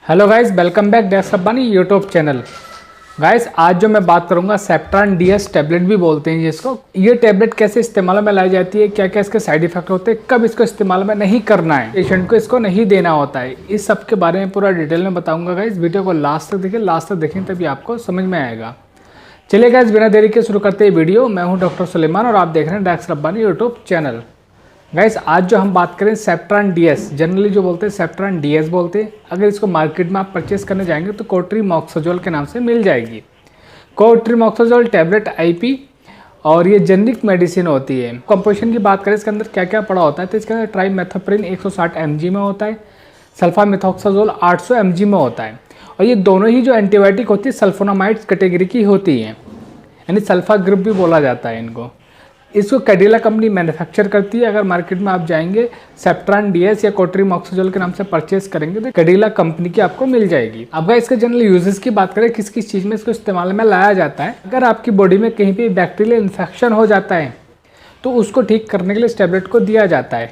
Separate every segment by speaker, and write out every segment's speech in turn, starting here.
Speaker 1: Hello guys, welcome back doctor Abbani YouTube channel. Guys, आज जो मैं बात करूंगा सेप्ट्रान DS टैबलेट भी बोलते हैं जिसको। ये टैबलेट कैसे इस्तेमाल में लाई जाती है, क्या क्या इसके साइड इफेक्ट होते हैं, कब इसको इस्तेमाल में नहीं करना है, पेशेंट को इसको नहीं देना होता है, इस सब के बारे में पूरा डिटेल में बताऊंगा। गाइस, वीडियो को लास्ट तक देखें तभी आपको समझ में आएगा। चलिए गाइस, बिना देरी के शुरू करते हैं वीडियो। मैं हूँ डॉक्टर सुलेमान और आप देख रहे हैं doctor Abbani YouTube channel. Guys, आज जो हम बात करें सेप्ट्रान DS, जनरली जो बोलते हैं सेप्ट्रान DS बोलते हैं। अगर इसको मार्केट में आप परचेस करने जाएंगे तो कोट्रीमॉक्सोजोल के नाम से मिल जाएगी। कोट्रीमॉक्सोजोल टैबलेट IP और ये जेनरिक मेडिसिन होती है। कंपोजिशन की बात करें, इसके अंदर क्या क्या पड़ा होता है तो इसके अंदर ट्राइमेथोप्रिन 160 mg में होता है, सल्फामेथोक्साजोल 800 mg में होता है। और ये दोनों ही जो एंटीबायोटिक होती है सल्फोनामाइड्स कैटेगरी की होती है, यानी सल्फा ग्रुप भी बोला जाता है इनको। इसको कैडिला कंपनी मैन्युफैक्चर करती है। अगर मार्केट में आप जाएंगे सेप्ट्रान DS या कोट्रीमॉक्सोजोल के नाम से परचेस करेंगे तो कैडिला कंपनी की आपको मिल जाएगी। अब इसके जनरल यूजेस की बात करें, किस किस चीज़ में इसको इस्तेमाल में लाया जाता है। अगर आपकी बॉडी में कहीं भी बैक्टीरियल इन्फेक्शन हो जाता है तो उसको ठीक करने के लिए इस टैबलेट को दिया जाता है।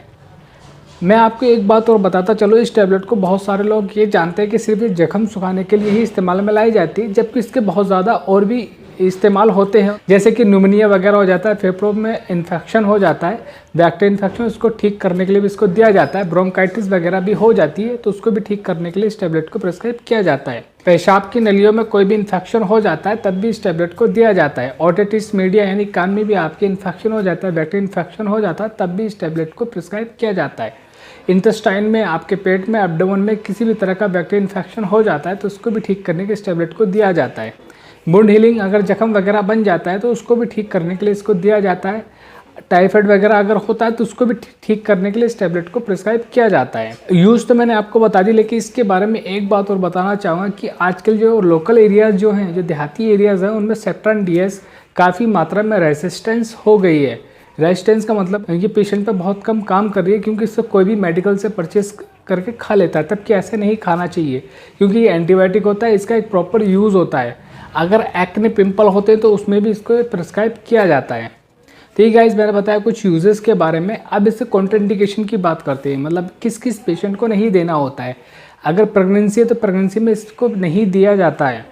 Speaker 1: मैं आपको एक बात और बताता चलो, इस टैबलेट को बहुत सारे लोग ये जानते हैं कि सिर्फ ये जख्म सुखाने के लिए ही इस्तेमाल में लाई जाती है, जबकि इसके बहुत ज़्यादा और भी इस्तेमाल होते हैं। जैसे कि न्यूमोनिया वगैरह हो जाता है, फेफड़ों में इन्फेक्शन हो जाता है, बैक्टीरियल इन्फेक्शन, उसको ठीक करने के लिए भी इसको दिया जाता है। ब्रोंकाइटिस वगैरह भी हो जाती है तो उसको भी ठीक करने के लिए इस टैबलेट को प्रिस्क्राइब किया जाता है। पेशाब की नलियों में कोई भी इन्फेक्शन हो जाता है तब भी इस टैबलेट को दिया जाता है। ओटिटिस मीडिया यानी कान में भी आपके इन्फेक्शन हो जाता है, बैक्टीरियल इन्फेक्शन हो जाता है, तब भी इस टैबलेट को प्रिस्क्राइब किया जाता है। इंटेस्टाइन में, आपके पेट में, एब्डोमेन में किसी भी तरह का बैक्टीरियल इन्फेक्शन हो जाता है तो उसको भी ठीक करने के इस टैबलेट को दिया जाता है। वुंड हीलिंग, अगर जख्म वगैरह बन जाता है तो उसको भी ठीक करने के लिए इसको दिया जाता है। टाइफाइड वगैरह अगर होता है तो उसको भी ठीक करने के लिए इस टैबलेट को प्रिस्क्राइब किया जाता है। यूज़ तो मैंने आपको बता दी, लेकिन इसके बारे में एक बात और बताना चाहूँगा कि आजकल जो लोकल एरियाज़ जो हैं, जो देहाती एरियाज़ हैं, उनमें सेप्ट्रान DS काफ़ी मात्रा में रेजिस्टेंस हो गई है। रेजिस्टेंस का मतलब ये पेशेंट पे बहुत कम काम कर रही है, क्योंकि इससे कोई भी मेडिकल से परचेस करके खा लेता है, तब कि ऐसे नहीं खाना चाहिए, क्योंकि ये एंटीबायोटिक होता है, इसका एक प्रॉपर यूज़ होता है। अगर एक्ने पिंपल होते हैं तो उसमें भी इसको प्रिस्क्राइब किया जाता है। तो ये गाइस, मैंने बताया कुछ यूजेस के बारे में। अब इससे कॉन्ट्राइंडिकेशन की बात करते हैं, मतलब किस किस पेशेंट को नहीं देना होता है। अगर प्रेगनेंसी है तो प्रेगनेंसी में इसको नहीं दिया जाता है।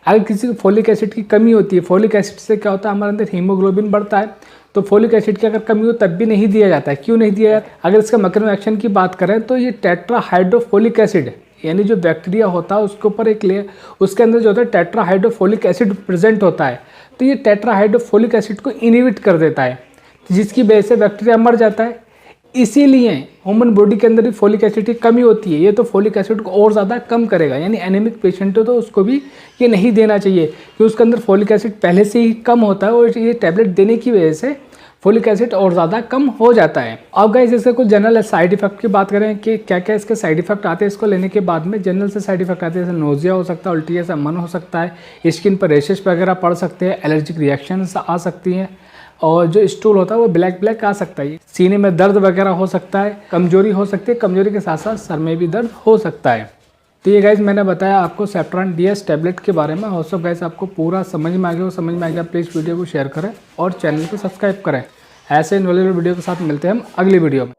Speaker 1: अगर किसी को फोलिक एसिड की कमी होती है, फोलिक एसिड से क्या होता है, हमारे अंदर हीमोग्लोबिन बढ़ता है, तो फोलिक एसिड की अगर कमी हो तब भी नहीं दिया जाता है। क्यों नहीं दिया जाता? अगर इसका मैकेनिज्म एक्शन की बात करें तो ये टेट्राहाइड्रोफोलिक एसिड, यानी जो बैक्टीरिया होता है उसके ऊपर एक लेयर, उसके अंदर जो होता है टेट्राहाइड्रोफोलिक एसिड प्रेजेंट होता है, तो ये टेट्राहाइड्रोफोलिक एसिड को इनहिबिट कर देता है, जिसकी वजह से बैक्टीरिया मर जाता है। इसीलिए ह्यूमन बॉडी के अंदर भी फोलिक एसिड की कमी होती है। ये तो फोलिक एसिड को और ज़्यादा कम करेगा, यानी एनीमिक पेशेंट हो तो उसको भी ये नहीं देना चाहिए, क्योंकि उसके अंदर फोलिक एसिड पहले से ही कम होता है और ये टैबलेट देने की वजह से फोलिक एसिड और ज़्यादा कम हो जाता है। अब गाइस, जैसे कुछ जनरल साइड इफेक्ट की बात करें कि क्या क्या इसके साइड इफेक्ट आते हैं इसको लेने के बाद में। जनरल से साइड इफेक्ट आते हैं, जैसे नोजिया हो सकता है, उल्टी जैसा मन हो सकता है, स्किन पर रेशेस वगैरह पड़ सकते हैं, एलर्जिक रिएक्शन आ सकती हैं, और जो स्टूल होता है वो ब्लैक आ सकता है। सीने में दर्द वगैरह हो सकता है, कमजोरी हो सकती है, कमजोरी के साथ साथ सर में भी दर्द हो सकता है। तो ये गाइस, मैंने बताया आपको सेप्ट्रान DS टैबलेट के बारे में। और सब गाइस, आपको पूरा समझ में आ गया, प्लीज़ वीडियो को शेयर करें और चैनल को सब्सक्राइब करें। ऐसे नॉलेजेबल वीडियो के साथ मिलते हैं हम अगली वीडियो में।